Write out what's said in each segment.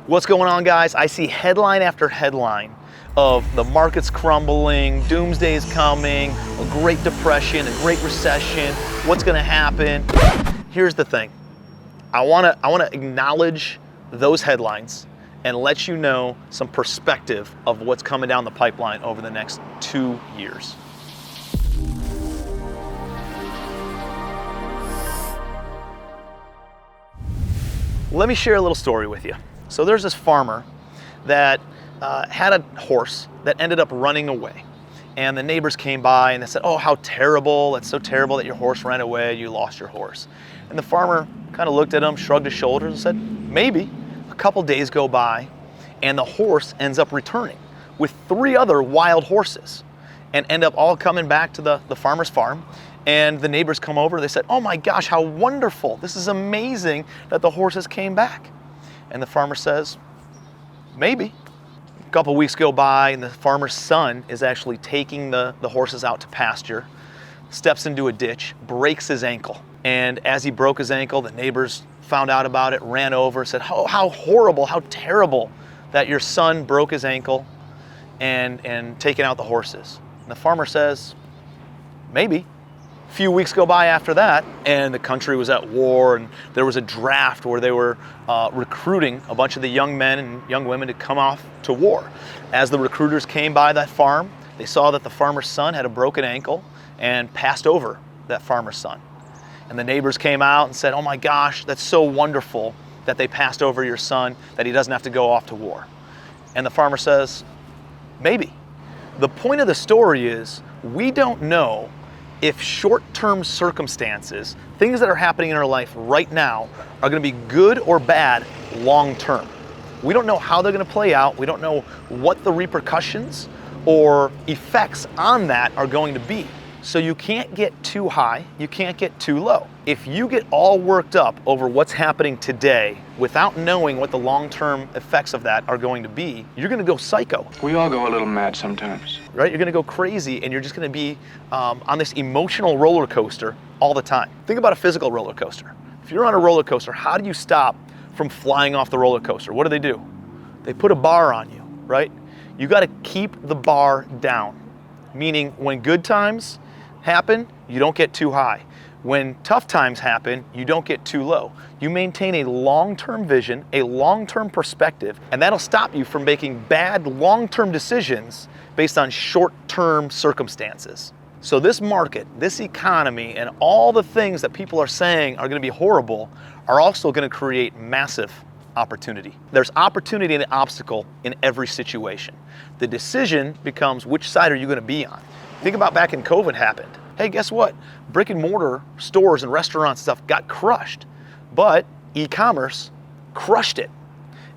What's going on, guys? I see headline after headline of the market's crumbling, doomsday's coming, a Great Depression, a Great Recession, what's gonna happen? Here's the thing. I wanna acknowledge those headlines and let you know some perspective of what's coming down the pipeline over the next 2 years. Let me share a little story with you. So there's this farmer that had a horse that ended up running away. And the neighbors came by and they said, "Oh, how terrible. It's so terrible that your horse ran away, you lost your horse." And the farmer kind of looked at him, shrugged his shoulders and said, "Maybe." A couple days go by and the horse ends up returning with 3 other wild horses and end up all coming back to the farmer's farm. And the neighbors come over, they said, "Oh my gosh, how wonderful. This is amazing that the horses came back." And the farmer says, "Maybe." A couple weeks go by and the farmer's son is actually taking the horses out to pasture, steps into a ditch, breaks his ankle. And as he broke his ankle, the neighbors found out about it, ran over, said, "Oh, how horrible, how terrible that your son broke his ankle and taken out the horses." And the farmer says, "Maybe." A few weeks go by after that, and the country was at war, and there was a draft where they were recruiting a bunch of the young men and young women to come off to war. As the recruiters came by that farm, they saw that the farmer's son had a broken ankle and passed over that farmer's son. And the neighbors came out and said, "Oh my gosh, that's so wonderful that they passed over your son, that he doesn't have to go off to war." And the farmer says, "Maybe." The point of the story is, we don't know if short-term circumstances, things that are happening in our life right now, are gonna be good or bad long-term. We don't know how they're gonna play out. We don't know what the repercussions or effects on that are going to be. So you can't get too high, you can't get too low. If you get all worked up over what's happening today without knowing what the long-term effects of that are going to be, you're gonna go psycho. We all go a little mad sometimes. Right? You're gonna go crazy and you're just gonna be on this emotional roller coaster all the time. Think about a physical roller coaster. If you're on a roller coaster, how do you stop from flying off the roller coaster? What do? They put a bar on you, right? You gotta keep the bar down, meaning when good times happen, you don't get too high. When tough times happen, you don't get too low. You maintain a long-term vision, a long-term perspective, and that'll stop you from making bad long-term decisions based on short-term circumstances. So this market, this economy, and all the things that people are saying are gonna be horrible are also gonna create massive opportunity. There's opportunity and obstacle in every situation. The decision becomes, which side are you gonna be on? Think about back when COVID happened. Hey, guess what? Brick and mortar stores and restaurants and stuff got crushed, but e-commerce crushed it.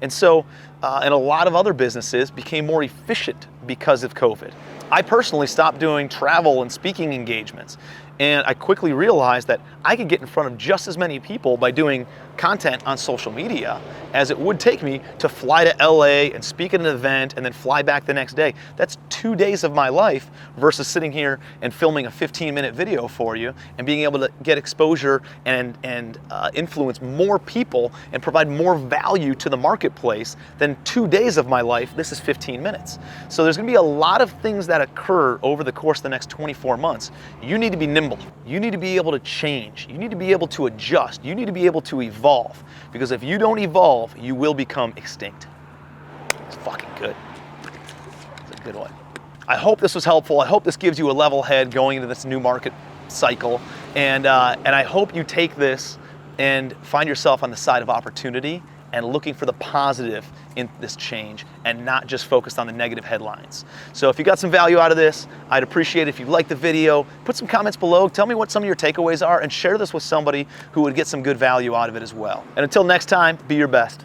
And so, and a lot of other businesses became more efficient because of COVID. I personally stopped doing travel and speaking engagements, and I quickly realized that I could get in front of just as many people by doing content on social media as it would take me to fly to LA and speak at an event and then fly back the next day. That's 2 days of my life versus sitting here and filming a 15-minute video for you and being able to get exposure and influence more people and provide more value to the marketplace than 2 days of my life. This is 15 minutes. So there's gonna be a lot of things that occur over the course of the next 24 months. You need to be nimble. You need to be able to change. You need to be able to adjust. You need to be able to evolve. Because if you don't evolve, you will become extinct. It's fucking good. It's a good one. I hope this was helpful. I hope this gives you a level head going into this new market cycle. And I hope you take this and find yourself on the side of opportunity and looking for the positive in this change and not just focused on the negative headlines. So if you got some value out of this, I'd appreciate it if you liked the video. Put some comments below, tell me what some of your takeaways are, and share this with somebody who would get some good value out of it as well. And until next time, be your best.